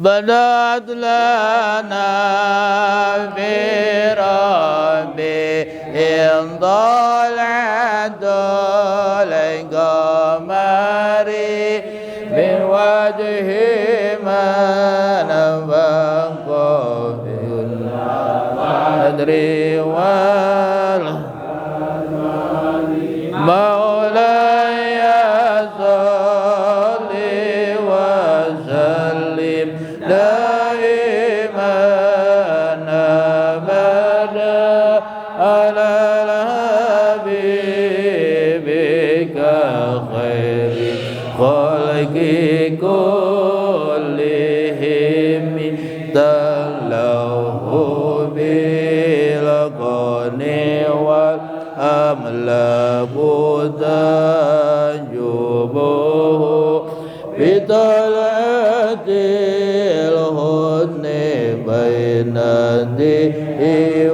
بدأت لنا في ربي إن طلعت القمري من وجه من فوق القدر مولاي صل وسلم دائما أبدا على حبيبك خير خلق كلهم تلوه بالقن والأملاك تنجبه بطلعة الهدن بين الدين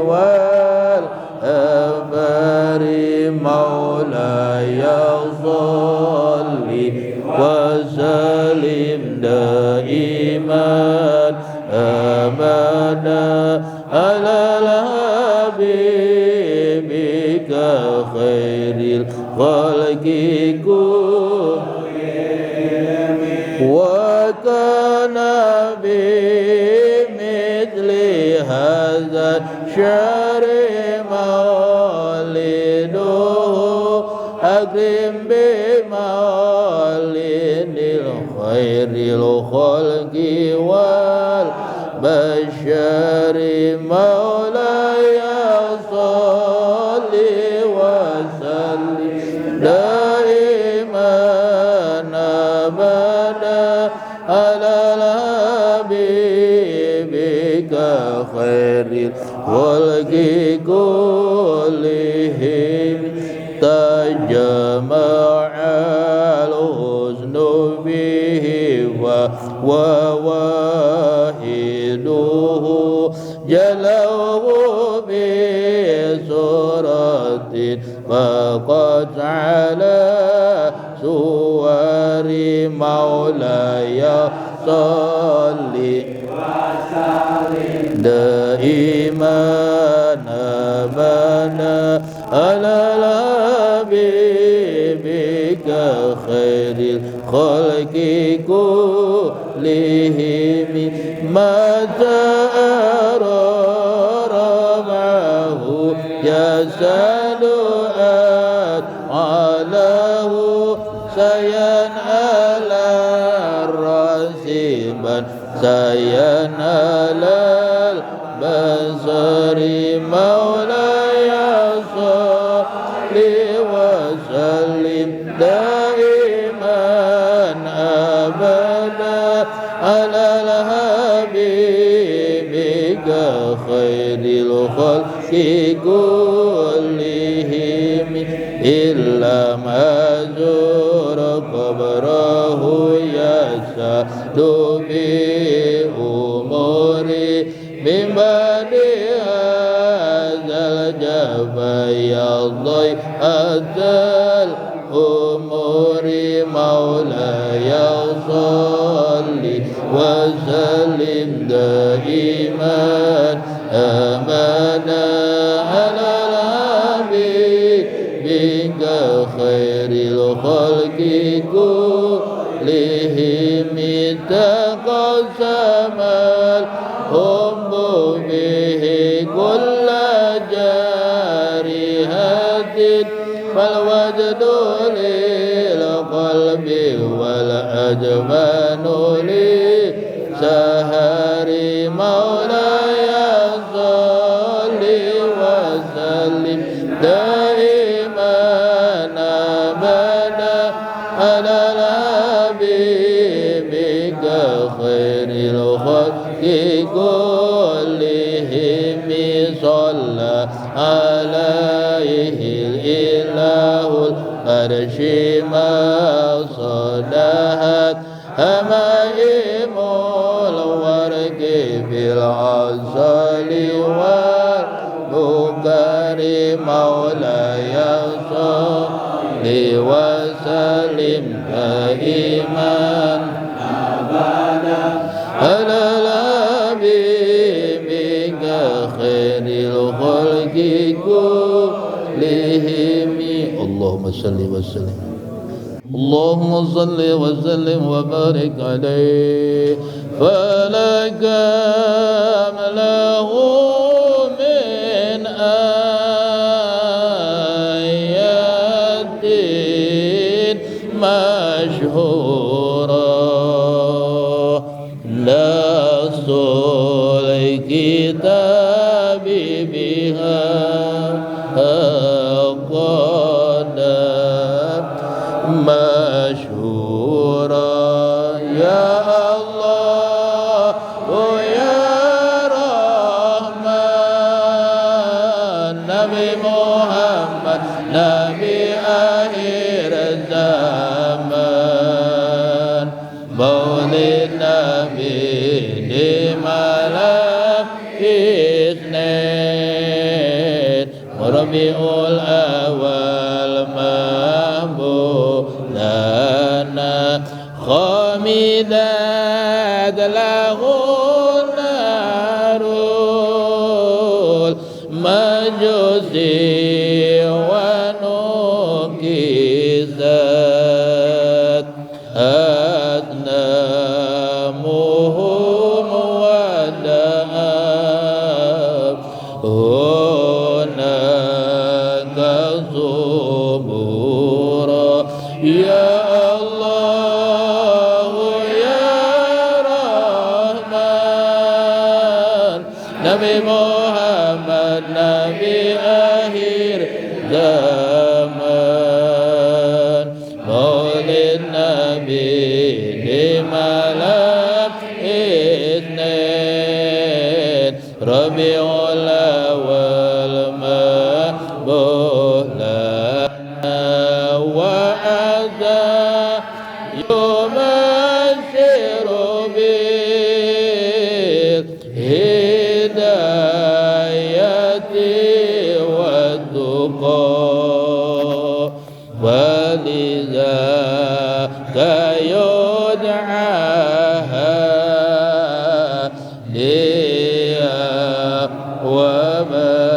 والأنبار مولاي صل وسلم دائما أبدا على حبيبك خير الخلق وكان بمثل هذا الشهر مولده أكرم بمولد الخير الخلق والبشر مولاي صل وسلم دائما أبدا على حبيبك خير الخلق كلهم تجمع الحسن به وواحده جلوه بسورة فقد على سور مولاي صل دائما أبدا على حبيبك خير الخلق كلهم ما تأرر معه يسأل علاه سينال الرسيبا سينال البصر مولاي صل وسلم دائما أبدا على حبيبك خير الخلق كلهم إلا ما زور قبره يسأل بأموري من بعد هذا الجفا يضي أتى الأمور مولاي صل وسلم دائما أبدا على حبيبك خير الخلق كلهم تقسم الحب به كل جارحة فالوجد للقلب والأجمان لسهر مولاي صل وسلم دائما أبدا على حبيبك خير الخلق كلهم صلى عليه الإله العرش ما صدهت همائم الورق في العسل والبكر مولاي صل وسلم دائما أبدا على اللهم صل وسلم. اللهم صل وسلم وبارك عليه فلا كامل له من آيات مشهورة نص الكتاب بها مشهورا يا الله ويا رحمن نبي محمد نبي آخر الزمان مولد نبي لملام اثنين ربيع الأول لنا خامدات له النار المجوسي ونكست أذنامهم ودهب هناك صبورا يا الله يا رحمن نبي محمد نبي آخر زمان مولد نبي لملام اثنين ربيع الأول مقبول يبشر بالهداية والتقى ولذاك يدعى هاديا وبشيرا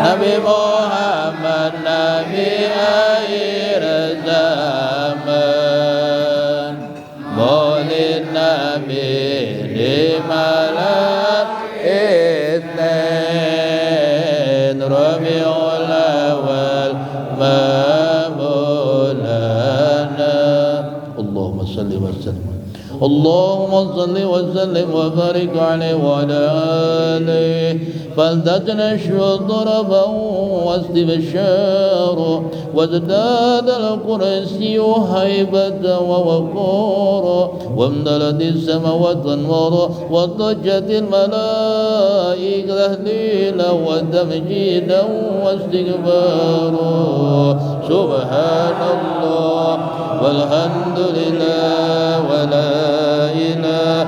نبي محمد نبي آخر الزمان مولد نبي لملام اثنين ربيع الأول مولانا اللهم صل وسلم اللهم صل وسلم وبارك عليه وعلى آله فلتتنشر ضربا واستبشارا وازداد الكرسي هيبة ووقارا وامتلت السماوات انوارا وضجت الملائكة تهليلا وتمجيدا واستكبارا سبحان الله والحمد لله ولا إله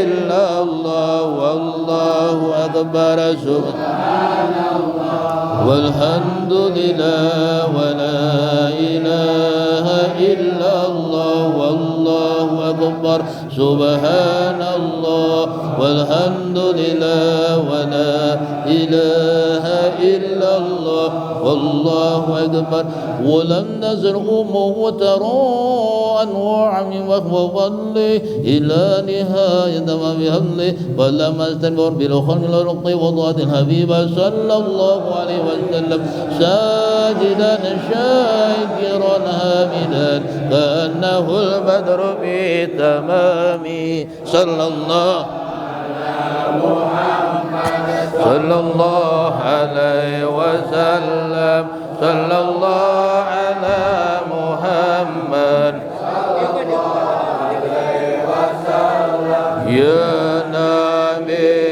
إلا الله والله أكبر سبحان الله والحمد لله ولا إله إلا الله والله أكبر سبحان الله والحمد لله ولا إله إلا الله والله أكبر ولم نزل أمه ترى أنواع من فضله إلى نهاية ما بهمله ولما استكبر بالخلق الرقي وضعت الحبيب صلى الله عليه وسلم ساجدا شاكرا حامدا كأنه البدر بتمام صلى الله صلى الله عليه وسلم صلى الله على محمد يا نبي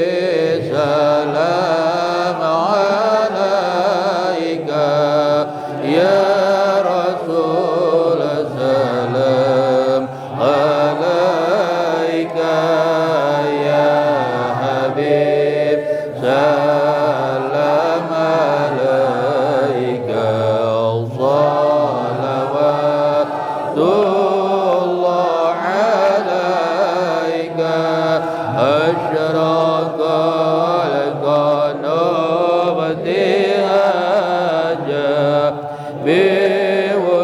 سلام عليك يا رسول سلام عليك يا حبيب سلام عليك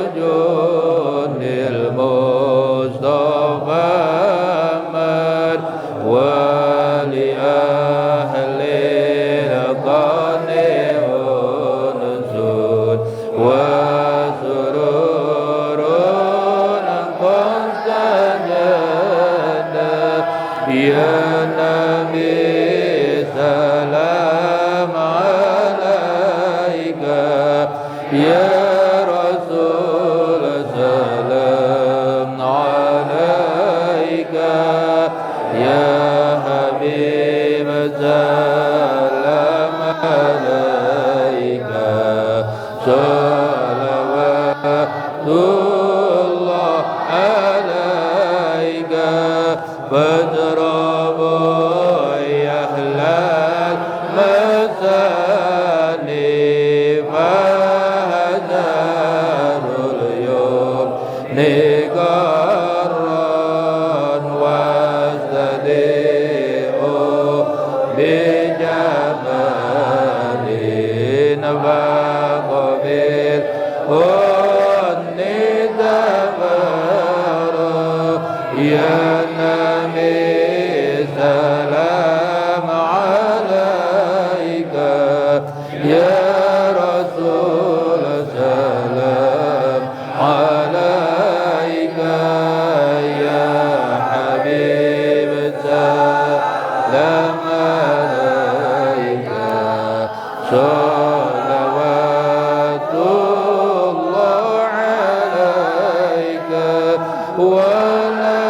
بوجود المصطفى مر ولأهل القرن أنزل وسرور قد سجد يا نبي سلام عليك يا رسول سلام عليك يا حبيب سلام عليك صلوات الله عليك فاجربوا يا أهل المثاني فهجروا اليوم نقرا واستديئوا بجمال وقبل والندبر يا نبي سلام عليك يا رسول سلام عليك يا حبيب سلام عليك صلوات الله عليك ولنا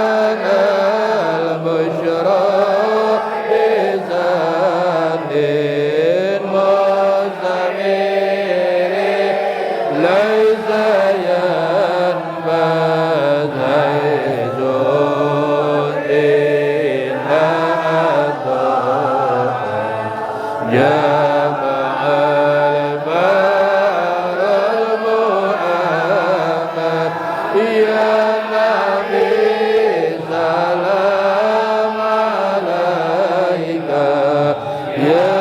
البشرى بزاد مستمر ليس ينبذ حيث إلا أتاك جمع البر المؤمن يا نبي سلام عليك يا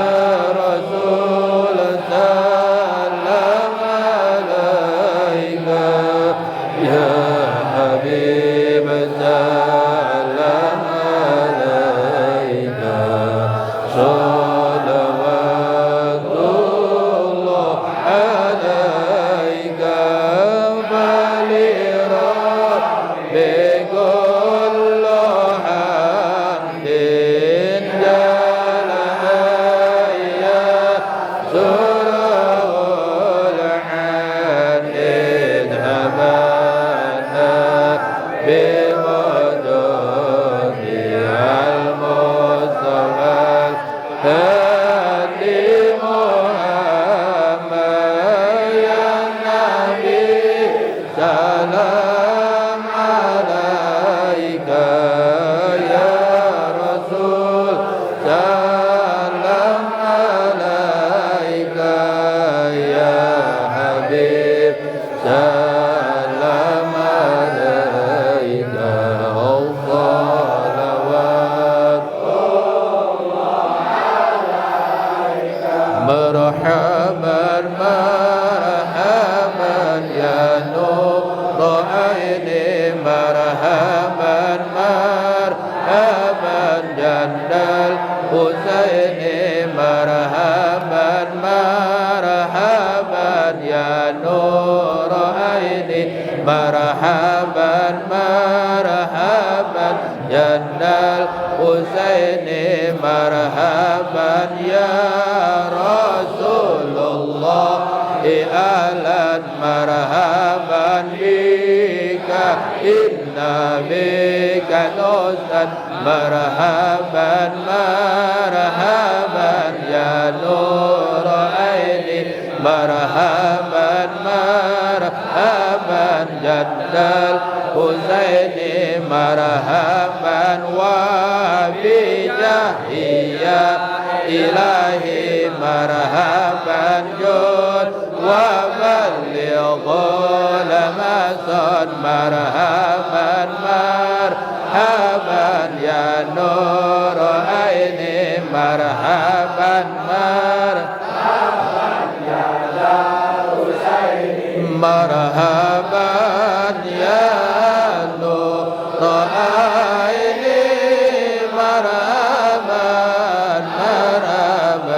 رسول سلام عليك يا حبيب سلام عليك صلوات الله عليك فلربكل حمد جلها سره الحمد ذهبنا بوجود المصطفى هادي محمد يا نبي سلام عليك يا رسول سلام عليك يا حبيب سلام عليك الصلوات مرحبا مرحبا يا نور عيني مرحبا مرحبا جد الحسين مرحبا مرحبا يا نور عيني مرحبا مرحبا جد الحسين مرحبا يا رسول الله أهلا مرحبا بك إن بك نسأل مرحبا مرحبا يا نور عيني مرحبا مرحبا جد الحسين مرحبا وبجاهية إلهي مرحبا جود وبلغ لمسا مرحبا مرحبا يا نور عيني مرحبا مرحبا يا marhaban ya nur aini marhaban marhaban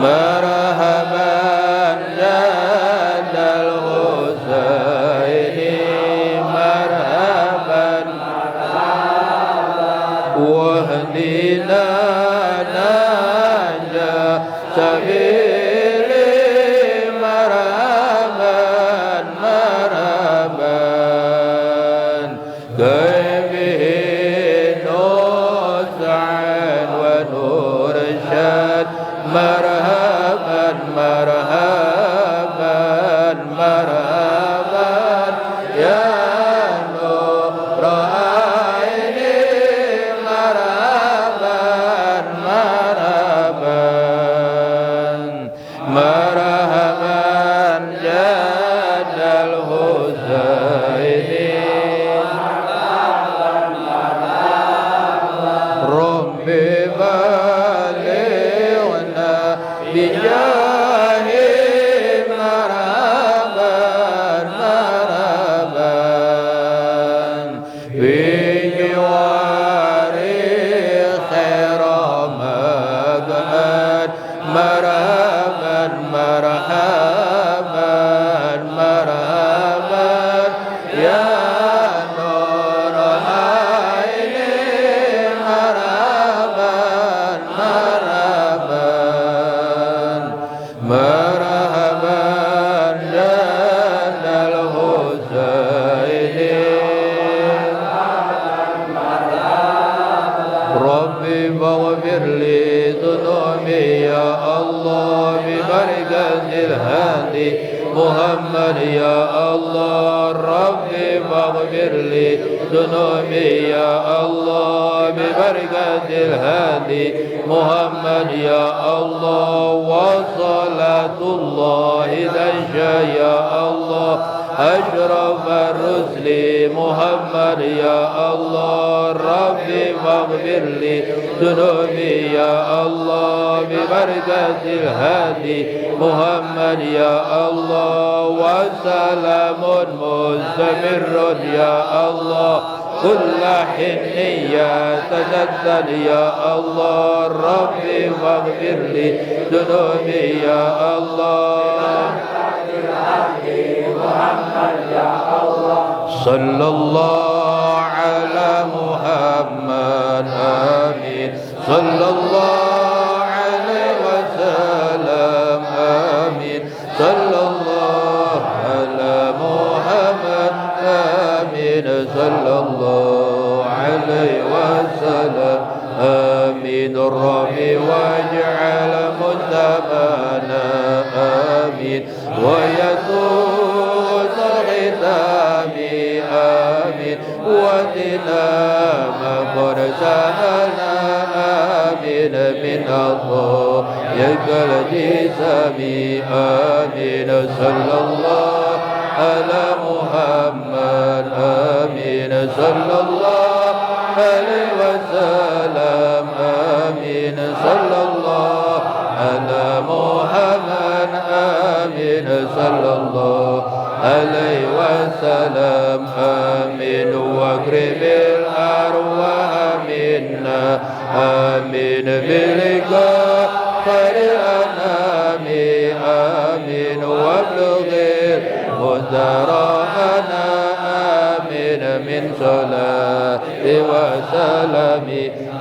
marhaban jadal Husaini marhaban wahdina najah sabili marhaban marhaban kaibihi nus'an wa nursyad marhaban marhaban marhaban ya nur aini marhaban marhaban marhaban jadal Husaini Rabbi balighna bijahi marhaban marhaban bi jiwari khaira magad marhaban marhaban marhaban ya nur aini marhaban marhaban marhaban jadal Husaini Rabbi faghfir li dhunubi ya Allah bi barakatil hadi Muhammad ya Allah Rabbi faghfir li dhunubi ya Allah bi barakatil hadi Muhammad ya Allah wa salatullahi dasya ya Allah أشرف الرسل محمد يا الله ربي فاغفر لي ذنوبي يا الله ببركة الهادي محمد يا الله وسلام مستمر يا الله كل حين يتجدد يا الله ربي فاغفر لي ذنوبي يا الله صلى الله على محمد آمين صلى الله عليه وسلم آمين صلى الله على محمد آمين صلى الله عليه وسلم آمين ربي واجعل مجتمعنا آمين ويسوس ختامي آمين ودنا ما قد سألنا آمين من الله يقل جسمي آمين صلى الله على محمد آمين صلى الله عليه وسلم آمين صلى الله على محمد آمين صلى الله عليه وسلم آمين واقرب الأرواح منا آمين بلقاء خير الأنام آمين وابلغ مدراءنا آمين من صلاة وسلام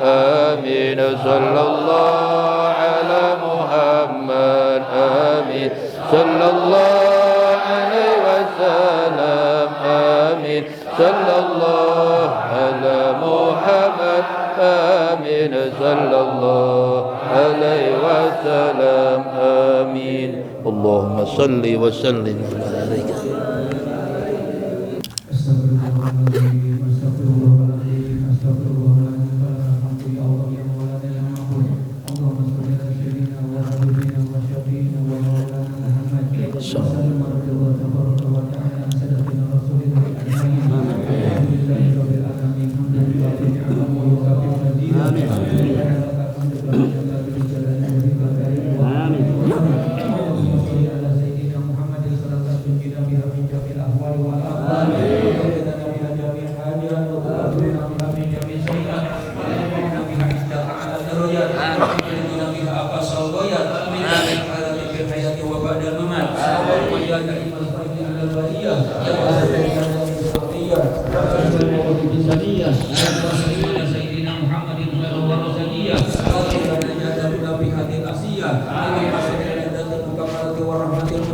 آمين صلى الله على محمد آمين صلى الله عليه وسلم آمين صلى الله على محمد آمين صلى الله عليه وسلم آمين اللهم صل وسلم وبارك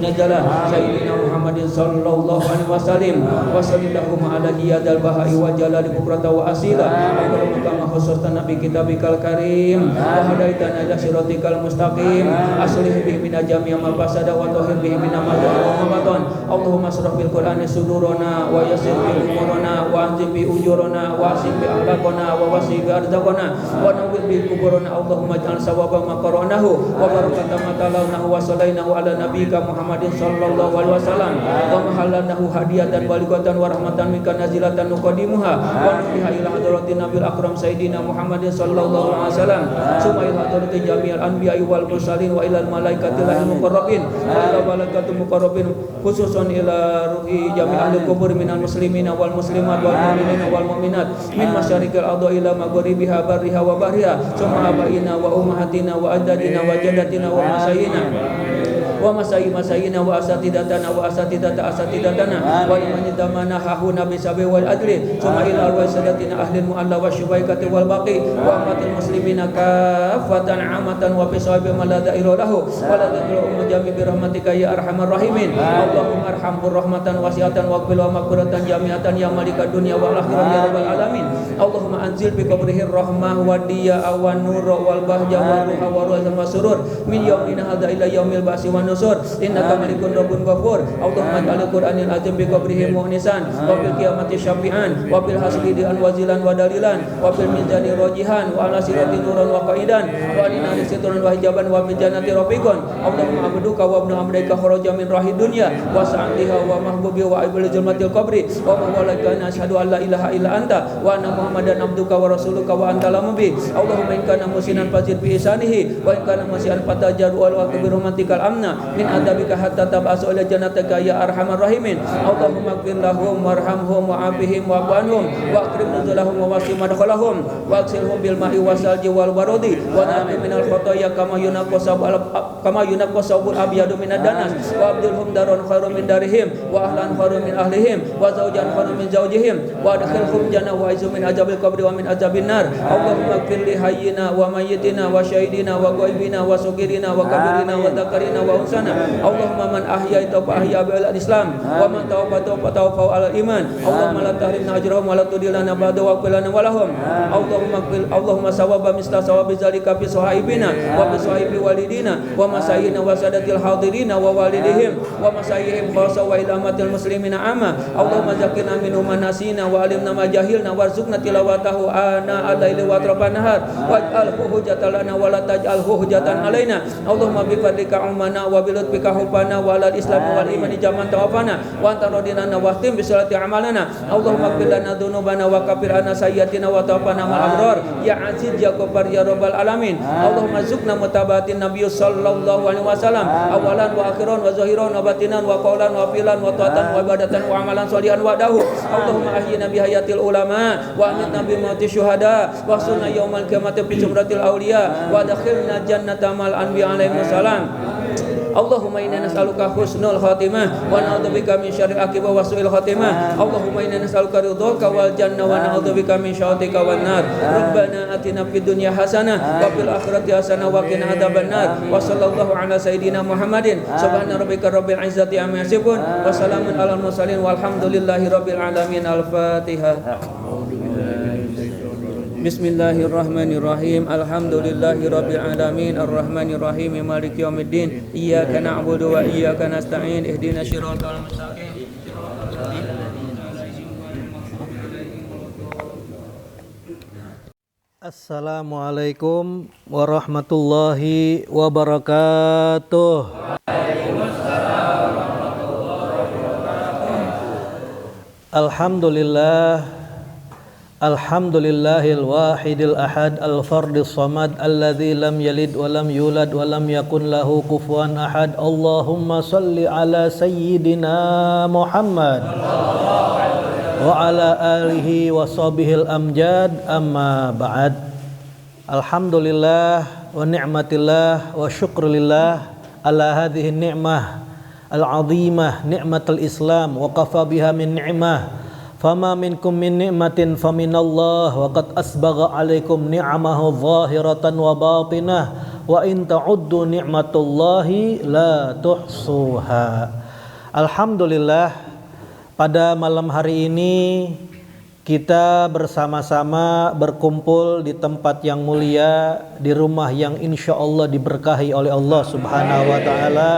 najalah sayyidina Muhammadin sallallahu alaihi wasallam wa sallallahu ala diyadal bahai wa jalali bukrata wa asila Allahumma kama khusustan nabi kitabikal karim wa hadaitana ila siratikal mustaqim aslih bihi min jami'a ma fasada wa tahhir bihi min ma baton Allahumma asrah bil qur'ani sudurana wa yassir bi umurana wa anzil bi ujurana wa asib bi akhlaqana wa wasi bi arzaqana wa nawwir bi kuburana Allahumma ij'al sawaba ma qara'nahu wa barakata ma talawnahu wa salainahu ala nabiyyika Muhammadin sallallahu alaihi wasallam wa mahallanahu hadiyatan baligatan wa rahmatan minka nazilatan nuqaddimuha wa nufiha ila hadratin nabil akram sayyidina Muhammadin sallallahu alaihi wasallam summa ila hadratin jami'al anbiya'i wal mursalin wa ilal malaikati lahil muqarrabin wa ila malaikatul muqarrabin khususan ila ruhi jami'al kubur minal muslimina wal muslimat wal mu'minina wal mu'minat min masyariqil ardi ila maghribiha barriha wa bahriha summa abaina wa ummahatina wa ajdadina wa jaddatina wa masayina wa masayina wa asatidatana wa asatidatana wa liman damana hahuna bisabi wal adli summa ila arwasadatina ahli mualla wa syubaikati wal baqi wa amatil muslimina kafatan amatan wa bisabi malada ilahu wa la tadru jami bi rahmatika ya arhamar rahimin Allahumma arhamhur rahmatan wasi'atan wa qbil wa maghfiratan jami'atan ya malikad dunya wal akhirah ya rabbal alamin Allahumma anzil bi qabrihi rahmah wa diya awan nur wal bahja wa ruha wa ruha wa surur min yaumina hadza ila yaumil ba'si wa nusur innaka malikun rabbun ghafur Allahumma ja'al qur'anil azim bi qabrihi mu'nisan wa bil qiyamati syafi'an wa bil hasbi an wazilan wa dalilan wa bil mizani rajihan wa ala sirati nuran wa qaidan wa alina situran wa hijaban wa bil jannati rafiqan Allahumma abduka wa ibnu amrika kharaja min rahid dunya wa sa'diha wa mahbubi wa ibul zulmatil qabri wa mawlakana asyhadu an la ilaha illa anta wa anna muhammadan abduka wa rasuluka wa anta la mubi Allahumma in kana musinan fazid bi ihsanihi wa in kana musian fatajar wal wa bi rahmatikal amna min adabika hatta tab'asu ila jannatika ya arhamar rahimin Allahumma ighfir lahum warhamhum wa'afihim wa'fu anhum wa akrim nuzulahum wa wasi' madkhalahum wa aksilhum bil ma'i wasalji wal barodi wa naqi minal khotoya kama yunaqqasabul abyadu minad danas wa abdulhum daron khairum min darihim wa ahlan khairum min ahlihim wa zawjan khairum min zawjihim wa adkhilhum jannah wa aizu min azabil qabri wa min azabin nar Allahumma ighfir li hayyina wa mayyitina wa syahidina wa ghaibina wa sugirina wa kabirina wa dzakarina wa unsana Allahumma man ahyaita fa ahya bil islam wa man tawaffa fa tawaffa al iman Allahumma la tahrimna ajrahum wa la tudilana ba'da wa qilana wa lahum Allahumma sawaba misla sawabi zalika fi sahaibina wa bi sahibi walidina wa masayina wa sadatil hadirina wa walidihim wa masayihim khassa wa ilamatil muslimina amma Allahumma zakirna minhum manasina wa alimna ma jahilna warzuqna tilawatahu ana al-laili wa atrafan nahar waj'alhu hujjatan lana wa la taj'alhu hujjatan alaina Allahumma bi fadlika umana wa bi lutfika hubana wa lal islam wal iman jaman tawafana wa anta radina wa tim bi salati amalana Allahumma qbil lana dzunubana wa kafir anna sayyiatina wa tawafana mal abrar ya aziz ya ghaffar ya rabbal alamin Allahumma zukna mutabatin nabiy sallallahu alaihi wasallam awalan wa akhiran wa zahiran wa batinan wa qaulan wa filan wa taatan wa ibadatan wa amalan sholihan wa dahu Allahumma ahyina bi hayatil ulama wa amitna bi mauti syuhada wa sunna yaumal qiyamati bi jumratil auliya wa dakhilna jannata mal anbiya alaihi wasallam Allahumma inna nas'aluka husnul khatimah wa na'udzubika min syarril aqibah wa su'il khatimah Allahumma inna nas'aluka ridhaka wal jannah wa na'udzubika min syakhatika wan nar Rabbana atina fid dunya hasanah wa fil akhirati hasanah wa qina adzabannar wa sallallahu ala sayidina Muhammadin subhana rabbika rabbil izzati amma yasifun wa salamun alal mursalin walhamdulillahi rabbil alamin al-fatihah Bismillahirrahmanirrahim Alhamdulillahi rabbil alamin Ar-Rahmanirrahim Maliki yaumiddin Iyyaka na'budu wa iyyaka nasta'in Ihdinas siratal mustaqim Assalamualaikum warahmatullahi wabarakatuh. Alhamdulillah Alhamdulillahil wahidil ahad al-fardis samad alladzi lam yalid wa lam yulad wa lam yakun lahu kufuwan ahad. Allahumma salli ala sayyidina Muhammad wa ala alihi wa sahbihil amjad, amma ba'd. Alhamdulillah wa ni'matillah wa syukrulillah ala hadhihi ni'mah al-'azimah ni'matul Islam wa kafa biha min ni'mah. Fama minkum min ni'matin faminallah wa qad asbagha alaikum ni'amahu zahiratan wa batinah wa in ta'uddu ni'matullahi la tuhsuha. Alhamdulillah, pada malam hari ini kita bersama-sama berkumpul di tempat yang mulia, di rumah yang insya Allah diberkahi oleh Allah Subhanahu wa Ta'ala,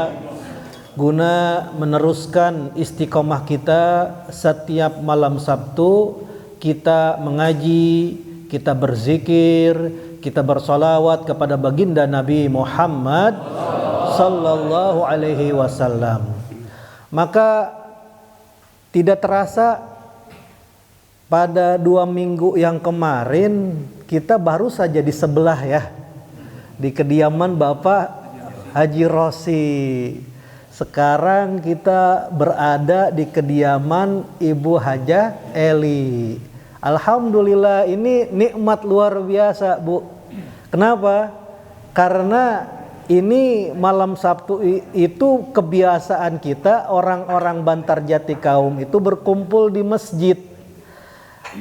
guna meneruskan istiqomah kita. Setiap malam Sabtu kita mengaji, kita berzikir, kita bersolawat kepada baginda Nabi Muhammad sallallahu alaihi wasallam. Maka tidak terasa pada 2 minggu yang kemarin kita baru saja di sebelah ya, di kediaman Bapak Haji Rosi. Sekarang kita berada di kediaman Ibu Haja Eli. Alhamdulillah, ini nikmat luar biasa, Bu. Kenapa? Karena ini malam Sabtu itu kebiasaan kita orang-orang Bantarjati kaum itu berkumpul di masjid,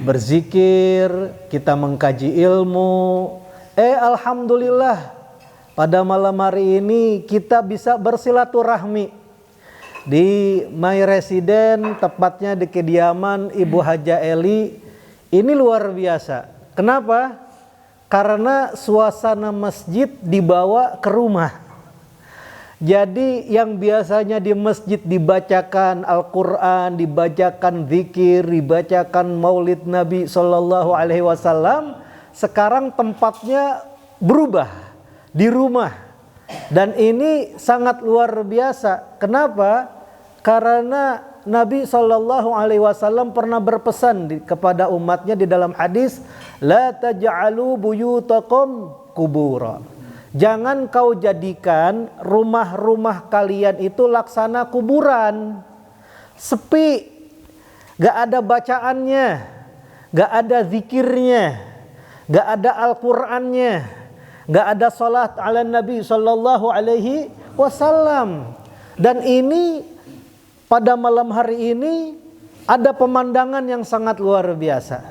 berzikir, kita mengkaji ilmu. Alhamdulillah, pada malam hari ini kita bisa bersilaturahmi di My Resident, tepatnya di kediaman Ibu Haja Eli. Ini luar biasa. Kenapa? Karena suasana masjid dibawa ke rumah. Jadi yang biasanya di masjid dibacakan Al-Quran, dibacakan zikir, dibacakan maulid Nabi Sallallahu Alaihi Wasallam, sekarang tempatnya berubah di rumah. Dan ini sangat luar biasa. Kenapa? Karena Nabi Sallallahu Alaihi Wasallam pernah berpesan kepada umatnya di dalam hadis, la taj'alu buyutakum kubura. Jangan kau jadikan rumah-rumah kalian itu laksana kuburan. Sepi, gak ada bacaannya, gak ada zikirnya, gak ada Al-Qur'annya, gak ada salat ala Nabi Sallallahu Alaihi Wasallam. Dan ini pada malam hari ini ada pemandangan yang sangat luar biasa.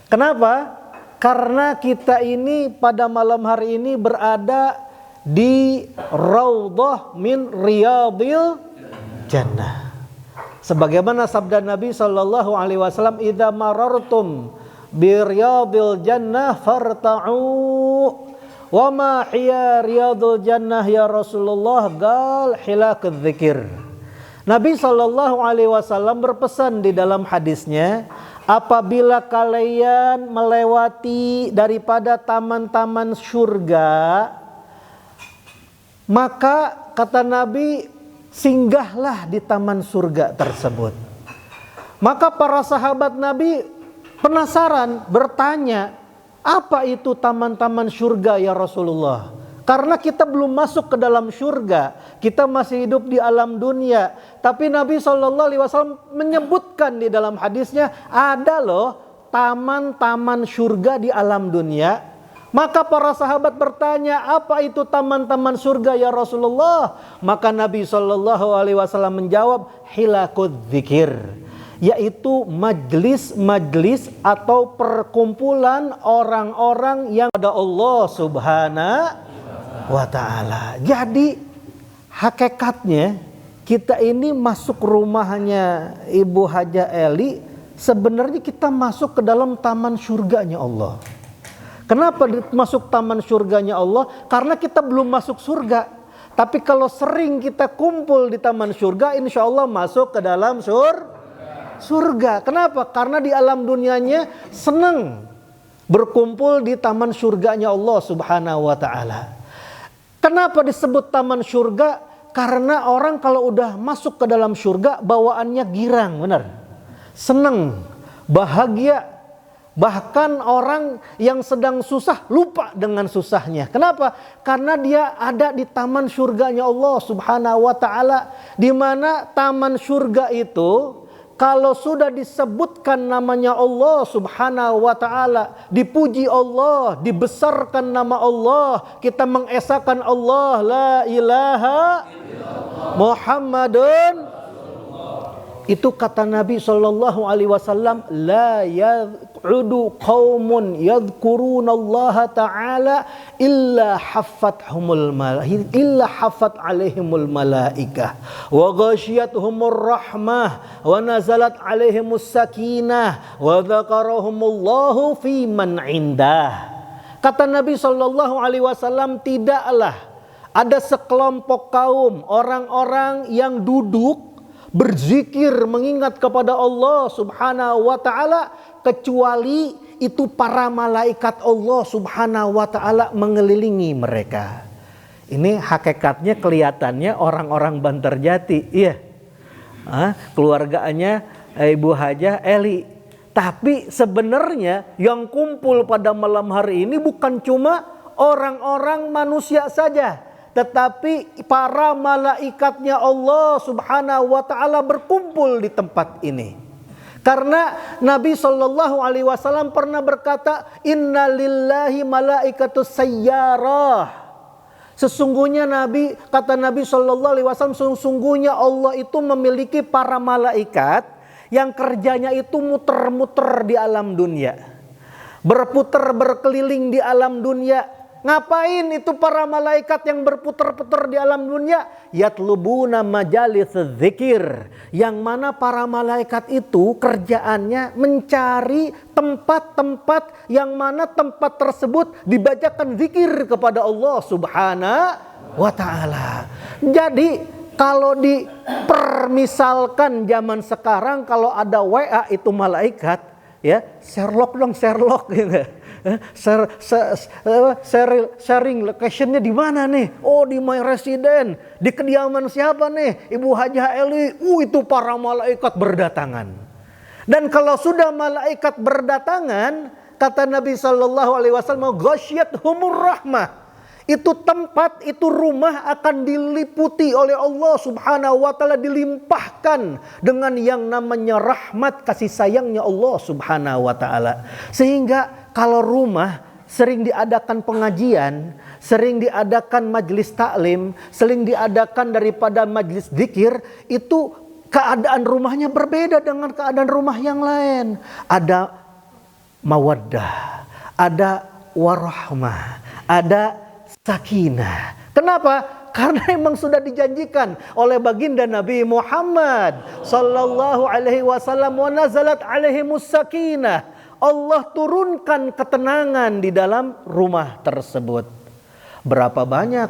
Kenapa? Karena kita ini pada malam hari ini berada di Raudhah min Riyadil Jannah. Sebagaimana sabda Nabi Sallallahu Alaihi Wasallam, idza marartum bi Riyadil Jannah farta'u. Wa ma hiya Riyadil Jannah ya Rasulullah? Qal hilaqadz dzikir. Nabi Sallallahu Alaihi Wasallam berpesan di dalam hadisnya, apabila kalian melewati daripada taman-taman surga, maka kata Nabi, singgahlah di taman surga tersebut. Maka para sahabat Nabi penasaran, bertanya, apa itu taman-taman surga ya Rasulullah? Karena kita belum masuk ke dalam surga, kita masih hidup di alam dunia. Tapi Nabi SAW menyebutkan di dalam hadisnya, ada loh taman-taman surga di alam dunia. Maka para sahabat bertanya, apa itu taman-taman surga ya Rasulullah? Maka Nabi SAW menjawab, hilaqudz dzikir, yaitu majlis-majlis atau perkumpulan orang-orang yang ada Allah Subhanahu wa Ta'ala. Jadi hakikatnya kita ini masuk rumahnya Ibu Haja Eli, sebenarnya kita masuk ke dalam taman surganya Allah. Kenapa masuk taman surganya Allah? Karena kita belum masuk surga. Tapi kalau sering kita kumpul di taman surga, insya Allah masuk ke dalam surga. Kenapa? Karena di alam dunianya senang berkumpul di taman surganya Allah Subhanahu wa Ta'ala. Kenapa disebut taman surga? Karena orang kalau udah masuk ke dalam surga bawaannya girang, benar. Senang, bahagia. Bahkan orang yang sedang susah lupa dengan susahnya. Kenapa? Karena dia ada di taman surganya Allah Subhanahu wa Ta'ala, di mana taman surga itu kalau sudah disebutkan namanya Allah Subhanahu wa Ta'ala, dipuji Allah, dibesarkan nama Allah, kita mengesahkan Allah, la ilaha Muhammadun, Itu kata Nabi sallallahu alaihi wasallam, la yaq'udu qaumun yadhkurunallaha ta'ala illa haffat alaihimul malaikah wa ghasyiyatuhumur rahmah wa nazalat alaihimus sakinah wa dzakarahumullahu fi man indah. Kata Nabi sallallahu alaihi wasallam, tidaklah ada sekelompok kaum orang-orang yang duduk berzikir mengingat kepada Allah Subhanahu wa taala kecuali itu para malaikat Allah Subhanahu wa taala mengelilingi mereka. Ini hakikatnya kelihatannya orang-orang Bantarjati, iya. Keluarganya Ibu Hajah Eli. Tapi sebenarnya yang kumpul pada malam hari ini bukan cuma orang-orang manusia saja, tetapi para malaikatnya Allah Subhanahu wa taala berkumpul di tempat ini. Karena Nabi sallallahu alaihi wasallam pernah berkata, innalillahi malaikatus sayyarah. Sesungguhnya kata Nabi sallallahu alaihi wasallam, sesungguhnya Allah itu memiliki para malaikat yang kerjanya itu muter-muter di alam dunia. Berputar berkeliling di alam dunia. Ngapain itu para malaikat yang berputar-putar di alam dunia? Yatlubuna majalis dzikir. Yang mana para malaikat itu kerjaannya mencari tempat-tempat yang mana tempat tersebut dibacakan zikir kepada Allah Subhanahu wa taala. Jadi kalau dipermisalkan zaman sekarang, kalau ada WA itu malaikat, ya Sherlock gitu. Sharing locationnya di mana nih? Oh, di my resident, di kediaman siapa nih? Ibu Hajah Eli. Itu para malaikat berdatangan. Dan kalau sudah malaikat berdatangan, kata Nabi sallallahu alaihi wasallam, ghasyiyatuhumur rahmah. Itu tempat, itu rumah akan diliputi oleh Allah Subhanahu wa taala, dilimpahkan dengan yang namanya rahmat kasih sayangnya Allah Subhanahu wa taala. Sehingga kalau rumah sering diadakan pengajian, sering diadakan majlis taklim, sering diadakan daripada majlis zikir, itu keadaan rumahnya berbeda dengan keadaan rumah yang lain. Ada mawaddah, ada warahmah, ada sakinah. Kenapa? Karena memang sudah dijanjikan oleh baginda Nabi Muhammad sallallahu alaihi wasallam, wa nazalat alaihimus sakinah. Allah turunkan ketenangan di dalam rumah tersebut. Berapa banyak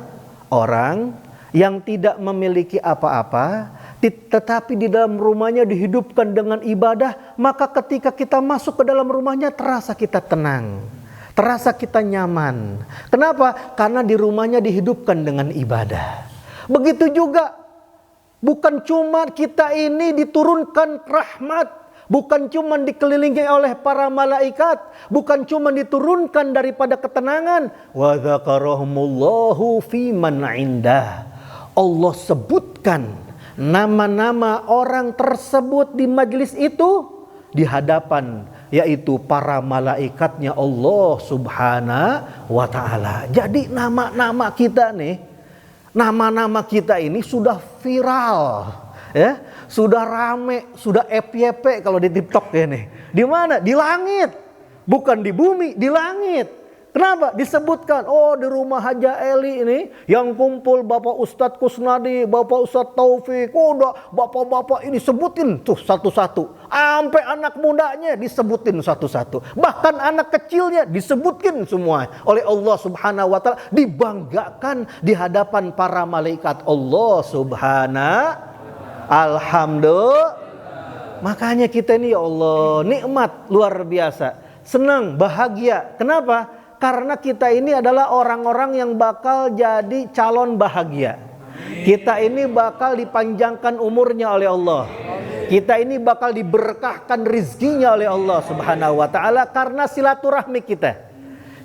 orang yang tidak memiliki apa-apa, tetapi di dalam rumahnya dihidupkan dengan ibadah, maka ketika kita masuk ke dalam rumahnya terasa kita tenang, terasa kita nyaman. Kenapa? Karena di rumahnya dihidupkan dengan ibadah. Begitu juga, bukan cuma kita ini diturunkan rahmat, bukan cuma dikelilingi oleh para malaikat, bukan cuma diturunkan daripada ketenangan. Wa dzakarahumullahu fi man indah. Allah sebutkan nama-nama orang tersebut di majlis itu di hadapan, yaitu para malaikatnya Allah Subhanahu wa taala. Jadi nama-nama kita nih, nama-nama kita ini sudah viral, ya, sudah rame, sudah FYP kalau di TikTok ya nih. Di mana? Di langit. Bukan di bumi, di langit. Kenapa? Disebutkan, oh di rumah Hajah Eli ini yang kumpul Bapak Ustadz Kusnadi, Bapak Ustadz Taufik, udah bapak-bapak ini sebutin tuh satu-satu. Sampai anak mudanya disebutin satu-satu. Bahkan anak kecilnya disebutin semua oleh Allah Subhanahu wa taala, dibanggakan di hadapan para malaikat Allah Subhanahu. Alhamdulillah. Makanya kita ini ya Allah, nikmat luar biasa. Senang, bahagia. Kenapa? Karena kita ini adalah orang-orang yang bakal jadi calon bahagia. Kita ini bakal dipanjangkan umurnya oleh Allah. Kita ini bakal diberkahkan rizkinya oleh Allah Subhanahu wa taala karena silaturahmi kita.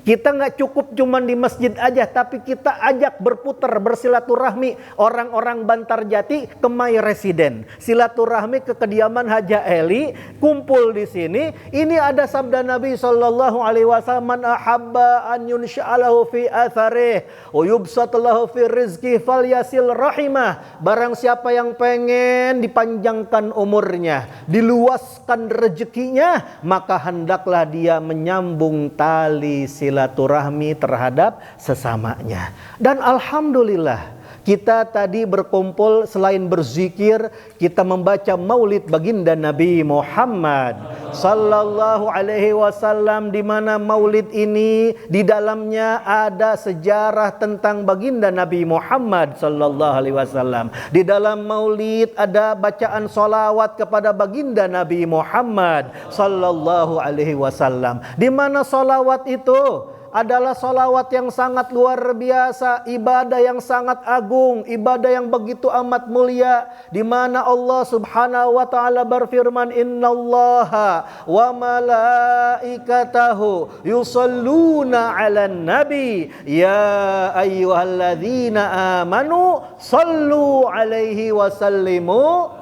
Kita nggak cukup cuman di masjid aja, tapi kita ajak berputar bersilaturahmi orang-orang Bantarjati ke My Resident. Silaturahmi ke kediaman Haja Eli, kumpul di sini. Ini ada sabda Nabi sallallahu alaihi wasallam, "Man ahabba an yunsha'alahu fi atharih wa yubsatlahu fi rizqi falyasil rahimah." Barang siapa yang pengen dipanjangkan umurnya, diluaskan rezekinya, maka hendaklah dia menyambung tali silaturahmi terhadap sesamanya. Dan alhamdulillah, kita tadi berkumpul selain berzikir, kita membaca maulid baginda Nabi Muhammad sallallahu alaihi wasallam, di mana maulid ini di dalamnya ada sejarah tentang baginda Nabi Muhammad sallallahu alaihi wasallam. Di dalam maulid ada bacaan solawat kepada baginda Nabi Muhammad sallallahu alaihi wasallam, di mana solawat itu adalah solawat yang sangat luar biasa, ibadah yang sangat agung, ibadah yang begitu amat mulia, di mana Allah Subhanahu wa taala berfirman, "Innallaha wa malaikatahu yusalluna 'alan nabi ya ayyuhalladzina amanu sallu 'alaihi wa sallimu."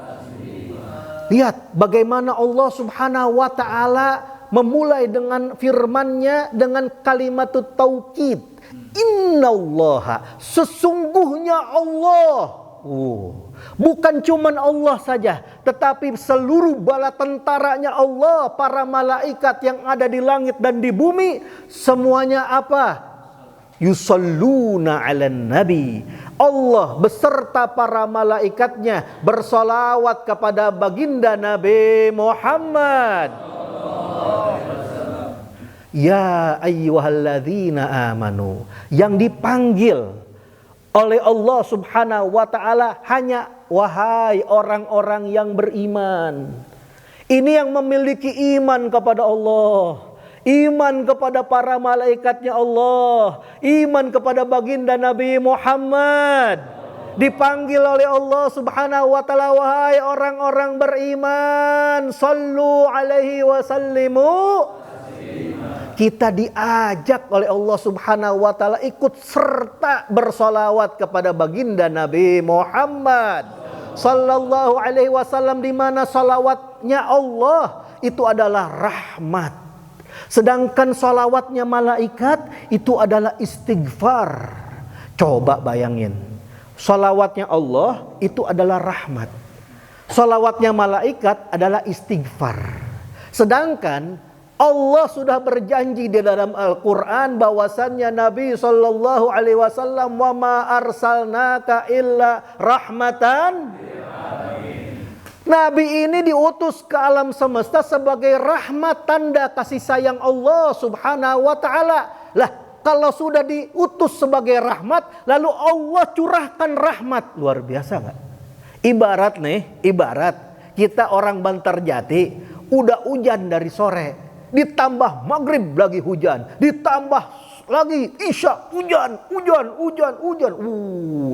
Lihat bagaimana Allah Subhanahu wa taala memulai dengan firman-Nya dengan kalimat taukid. Innallaha, sesungguhnya Allah. Bukan cuman Allah saja, tetapi seluruh bala tentaranya Allah, para malaikat yang ada di langit dan di bumi, semuanya apa? Yusalluna 'alan nabi. Allah beserta para malaikatnya bersolawat kepada baginda Nabi Muhammad. Ya ayyuhalladzina amanu, yang dipanggil oleh Allah Subhanahu wa taala hanya wahai orang-orang yang beriman. Ini yang memiliki iman kepada Allah, iman kepada para malaikatnya Allah, iman kepada baginda Nabi Muhammad. Dipanggil oleh Allah Subhanahu wa taala, wahai orang-orang beriman, sallu alaihi wa sallimu. Kita diajak oleh Allah Subhanahu wa taala ikut serta bersolawat kepada baginda Nabi Muhammad sallallahu alaihi wasallam, di mana salawatnya Allah itu adalah rahmat, sedangkan salawatnya malaikat itu adalah istighfar. Coba bayangin, salawatnya Allah itu adalah rahmat, salawatnya malaikat adalah istighfar. Sedangkan Allah sudah berjanji di dalam Al-Quran bahwasannya Nabi sallallahu alaihi wasallam, wa ma arsalnaka illa rahmatan. Nabi ini diutus ke alam semesta sebagai rahmat, tanda kasih sayang Allah Subhanahu wa taala. Lah, kalau sudah diutus sebagai rahmat, lalu Allah curahkan rahmat, luar biasa enggak? Ibarat kita orang Bantarjati, udah hujan dari sore, ditambah maghrib lagi hujan, ditambah lagi isya hujan.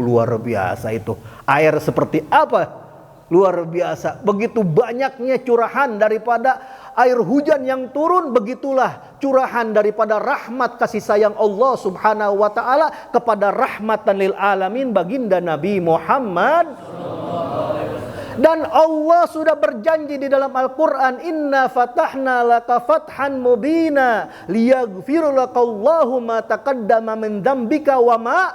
Luar biasa itu. Air seperti apa? Luar biasa. Begitu banyaknya curahan daripada air hujan yang turun, begitulah curahan daripada rahmat kasih sayang Allah Subhanahu wa taala kepada rahmatan lil alamin baginda Nabi Muhammad. Dan Allah sudah berjanji di dalam Al-Quran, inna fatahna laka fathan mubina liyaghfir lakallahu ma taqaddama min dzambika wa ma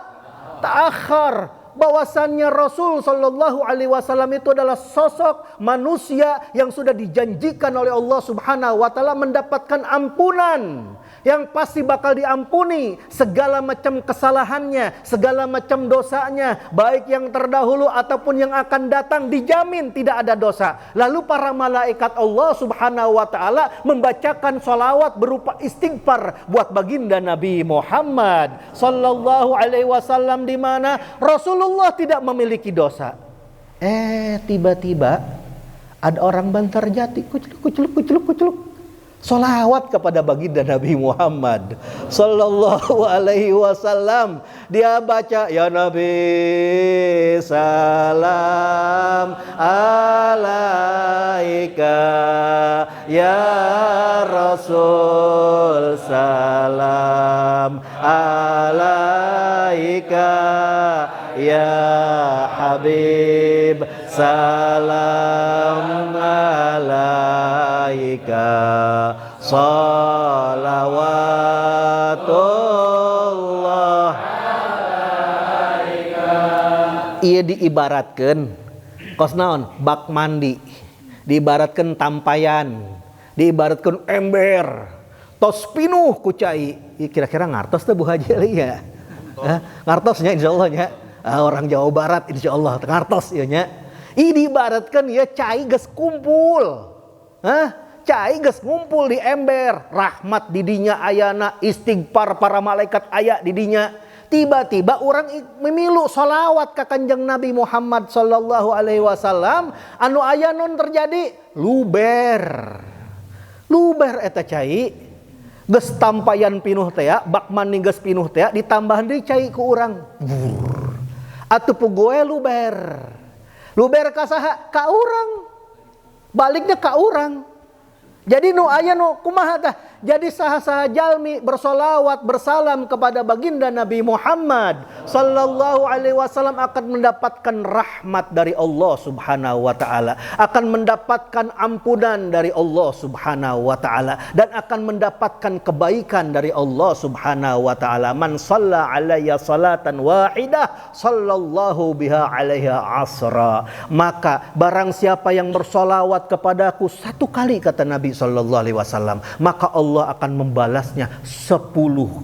ta'akhkhar. Bahwasannya Rasul sallallahu alaihi wasallam itu adalah sosok manusia yang sudah dijanjikan oleh Allah Subhanahu wa taala mendapatkan ampunan, yang pasti bakal diampuni segala macam kesalahannya, segala macam dosanya, baik yang terdahulu ataupun yang akan datang, dijamin tidak ada dosa. Lalu para malaikat Allah Subhanahu wa taala membacakan sholawat berupa istighfar buat baginda Nabi Muhammad sallallahu alaihi wasallam, di mana Rasulullah tidak memiliki dosa. Tiba-tiba ada orang Bantarjati kuculuk sholawat kepada baginda Nabi Muhammad sallallahu alaihi wasallam. Dia baca, ya Nabi salam alaika, ya Rasul salam ya Habib, salam alaika, salawatullah. Ia diibaratkan kos naon bak mandi, diibaratkan tampayan, diibaratkan ember, tos pinuh ku cai. Kira-kira ngartos teh Bu Haji ya? Ngartosnya insyaallah nya. Orang Jawa Barat insyaallah ngartos ieu nya. Diibaratkan ya cai geus kumpul. Cai geus ngumpul di ember, rahmat di dinya ayana, istighfar para malaikat aya di dinya. Tiba-tiba orang memilu sholawat ka Kanjeng Nabi Muhammad sallallahu alaihi wasallam, anu aya non terjadi luber eta cai geus tampayan pinuh teh, bak mandi geus pinuh teh, ditambahan deui cai ku urang. Atuh pugoe luber ka saha? Ka urang. Baliknya ka urang. Jadi nu aya nu kumaha tah? Jadi saha-saha jalmi bersolawat bersalam kepada baginda Nabi Muhammad sallallahu alaihi wasallam akan mendapatkan rahmat dari Allah Subhanahu wa taala, akan mendapatkan ampunan dari Allah Subhanahu wa taala, dan akan mendapatkan kebaikan dari Allah Subhanahu wa taala. Man shalla alayya salatan wahidah sallallahu biha alaiha asra. Maka barang siapa yang bersolawat kepadaku satu kali, kata Nabi sallallahu alaihi wasallam, maka Allah akan membalasnya 10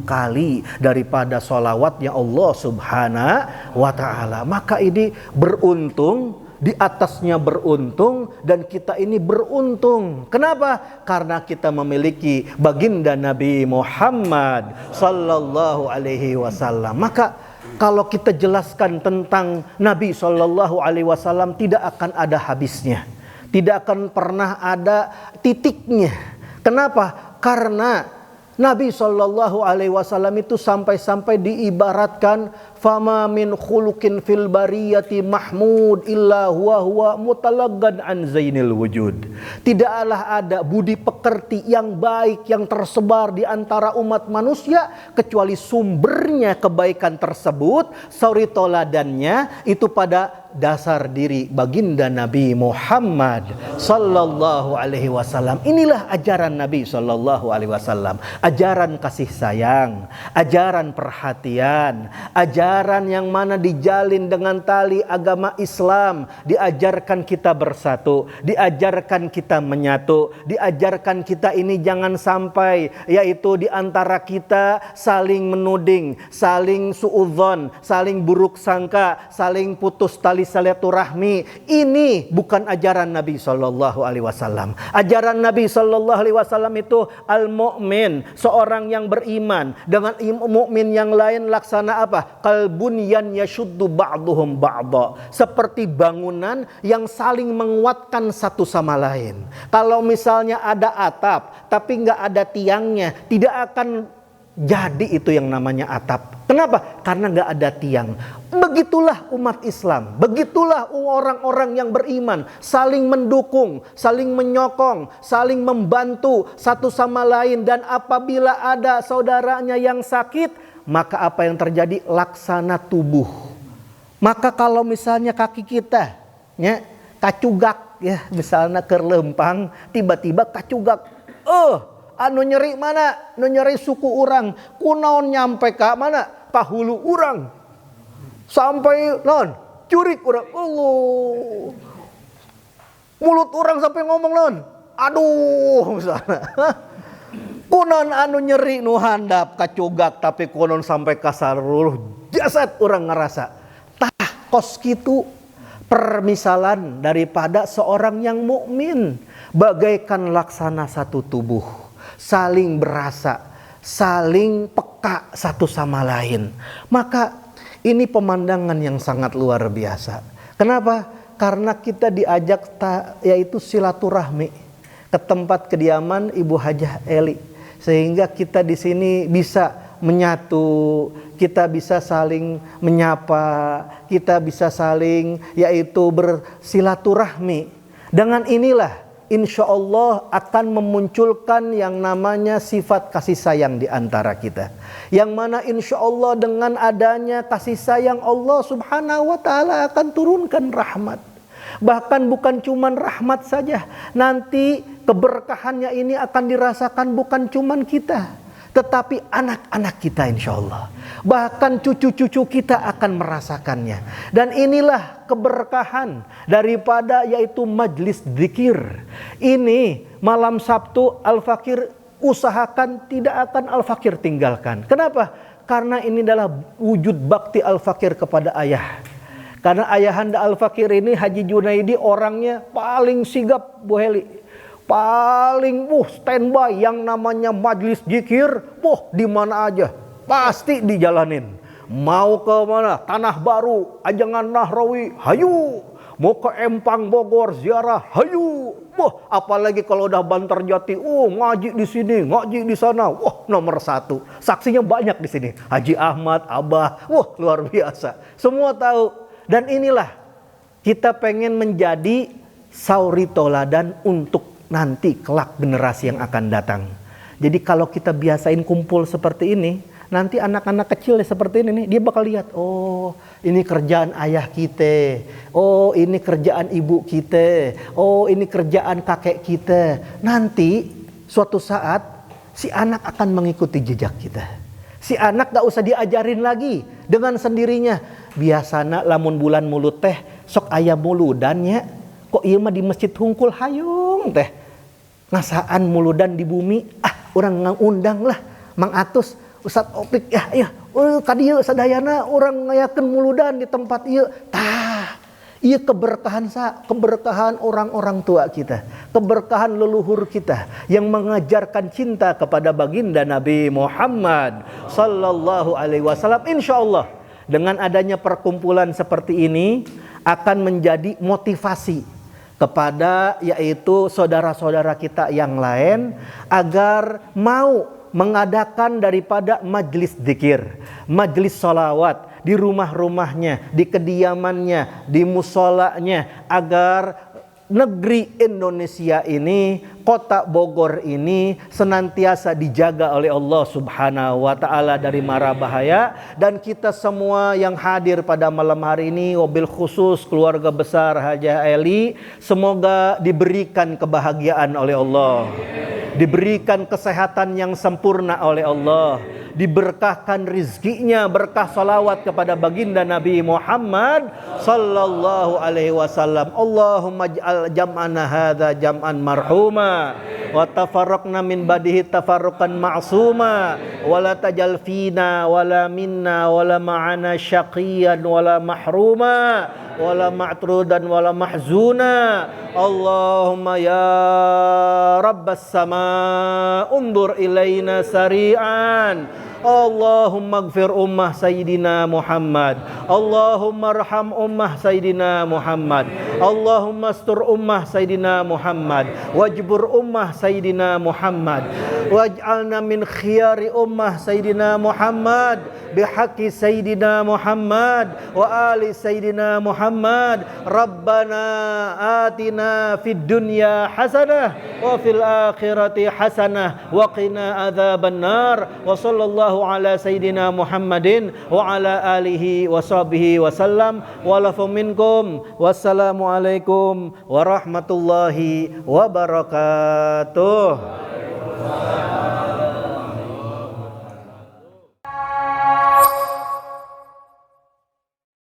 kali daripada sholawatnya Allah Subhanahu wa ta'ala. Maka ini beruntung, di atasnya beruntung, dan kita ini beruntung. Kenapa? Karena kita memiliki baginda Nabi Muhammad sallallahu alaihi wasallam. Maka kalau kita jelaskan tentang Nabi sallallahu alaihi wasallam tidak akan ada habisnya, tidak akan pernah ada titiknya. Kenapa? Karena Nabi sallallahu alaihi wasallam itu sampai-sampai diibaratkan fama min khuluqin fil bariyati mahmud illa huwa mutalaggan an zainil wujud. Tidaklah ada budi pekerti yang baik yang tersebar di antara umat manusia kecuali sumbernya kebaikan tersebut, suri toladannya itu pada dasar diri baginda Nabi Muhammad sallallahu alaihi wasallam. Inilah ajaran Nabi sallallahu alaihi wasallam. Ajaran kasih sayang, ajaran perhatian, ajaran yang mana dijalin dengan tali agama Islam. Diajarkan kita bersatu, diajarkan kita menyatu, diajarkan kita ini jangan sampai yaitu di antara kita saling menuding, saling suudzon, saling buruk sangka, saling putus tali silaturahmi. Ini bukan ajaran Nabi sallallahu alaihi wasallam. Ajaran Nabi sallallahu alaihi wasallam itu al-mu'min, seorang yang beriman. Dengan mukmin yang lain laksana apa? Kalbunyan yashuddu ba'duhum ba'dha. Seperti bangunan yang saling menguatkan satu sama lain. Kalau misalnya ada atap tapi enggak ada tiangnya, tidak akan jadi itu yang namanya atap. Kenapa? Karena enggak ada tiang. Begitulah umat Islam, begitulah orang-orang yang beriman, saling mendukung, saling menyokong, saling membantu satu sama lain. Dan apabila ada saudaranya yang sakit, maka apa yang terjadi? Laksana tubuh. Maka kalau misalnya kaki kita ya kacugak ya, misalnya kerlempang, tiba-tiba kacugak, anu nyeri mana? Anu nyeri suku urang. Kunaon nyampe ka mana? Ka hulu urang. Sampai non curik urang. Allah. Mulut urang sampai ngomong non. Aduh misalnya. Kunaon anu nyeri nu handap kacugak tapi kunaon sampai ka saluruh jasad urang ngerasa. Tah kos kitu permisalan daripada seorang yang mukmin bagaikan laksana satu tubuh, saling berasa, saling peka satu sama lain. Maka ini pemandangan yang sangat luar biasa. Kenapa? Karena kita diajak yaitu silaturahmi ke tempat kediaman Ibu Hajah Eli, sehingga kita di sini bisa menyatu, kita bisa saling menyapa, kita bisa saling yaitu bersilaturahmi. Dengan inilah insya Allah akan memunculkan yang namanya sifat kasih sayang di antara kita. Yang mana insya Allah dengan adanya kasih sayang Allah subhanahu wa ta'ala akan turunkan rahmat. Bahkan bukan cuman rahmat saja, nanti keberkahannya ini akan dirasakan bukan cuman kita, tetapi anak-anak kita insya Allah. Bahkan cucu-cucu kita akan merasakannya. Dan inilah keberkahan daripada yaitu majlis zikir. Ini malam Sabtu Al-Fakir usahakan tidak akan Al-Fakir tinggalkan. Kenapa? Karena ini adalah wujud bakti Al-Fakir kepada ayah. Karena ayahanda Al-Fakir ini Haji Junaidi orangnya paling sigap Bu Heli. Paling standby yang namanya majlis zikir, di mana aja pasti dijalanin. Mau ke mana? Tanah Baru, Ajangan Nahrawi, hayu. Mau ke Empang Bogor ziarah, hayu. Apalagi kalau udah Bantarjati, ngaji di sini, ngaji di sana. Nomor 1. Saksinya banyak di sini. Haji Ahmad, Abah, luar biasa. Semua tahu. Dan inilah kita pengen menjadi sauri toladan untuk nanti kelak generasi yang akan datang. Jadi kalau kita biasain kumpul seperti ini, nanti anak-anak kecil seperti ini nih, dia bakal lihat, ini kerjaan ayah kita, ini kerjaan ibu kita, ini kerjaan kakek kita. Nanti suatu saat si anak akan mengikuti jejak kita. Si anak gak usah diajarin lagi, dengan sendirinya. Biasana lamun bulan mulut teh sok aya muludannya, kok ieu mah di masjid hungkul hayung teh. Ngasaan muludan di bumi, orang ngundang lah Mang Atus, Ustadz Opik, ya kadieu sadayana orang ngayakeun muludan di tempat ieu. Ieu keberkahan orang-orang tua kita, keberkahan leluhur kita yang mengajarkan cinta kepada baginda Nabi Muhammad sallallahu alaihi wasallam. Insyaallah dengan adanya perkumpulan seperti ini akan menjadi motivasi kepada yaitu saudara-saudara kita yang lain agar mau mengadakan daripada majlis zikir, majlis sholawat di rumah-rumahnya, di kediamannya, di musolanya, agar negeri Indonesia ini, kota Bogor ini senantiasa dijaga oleh Allah subhanahu wa ta'ala dari mara bahaya. Dan kita semua yang hadir pada malam hari ini, wabil khusus keluarga besar Hajah Eli, semoga diberikan kebahagiaan oleh Allah, diberikan kesehatan yang sempurna oleh Allah, diberkahkan rizkinya, berkah salawat kepada baginda Nabi Muhammad sallallahu alaihi wasallam. Allahumma ij'al jam'ana hadza jam'an marhuma wa tafarraqna min badihi tafarruqan ma'suma wa la tajal fina wala minna wala ma'ana syaqiyan wala mahruma wala ma'trudan wala mahzuna. Allahumma ya rabbas sama undur ilaina sari'an. Allahumma gfir ummah Sayyidina Muhammad, Allahumma arham ummah Sayyidina Muhammad, Allahumma astur ummah Sayyidina Muhammad, wajbur ummah Sayyidina Muhammad, waj'alna min khiyari ummah Sayyidina Muhammad bihaqqi Sayyidina Muhammad wa ali Sayyidina Muhammad. Rabbana atina fid dunya hasanah wa fil akhirati hasanah wa qina adzaban nar. Wa sallallahu ala Sayyidina Muhammadin wa ala alihi wa sahbihi wasallam. Walafu minkum. Wassalamualaikum warahmatullahi wabarakatuh.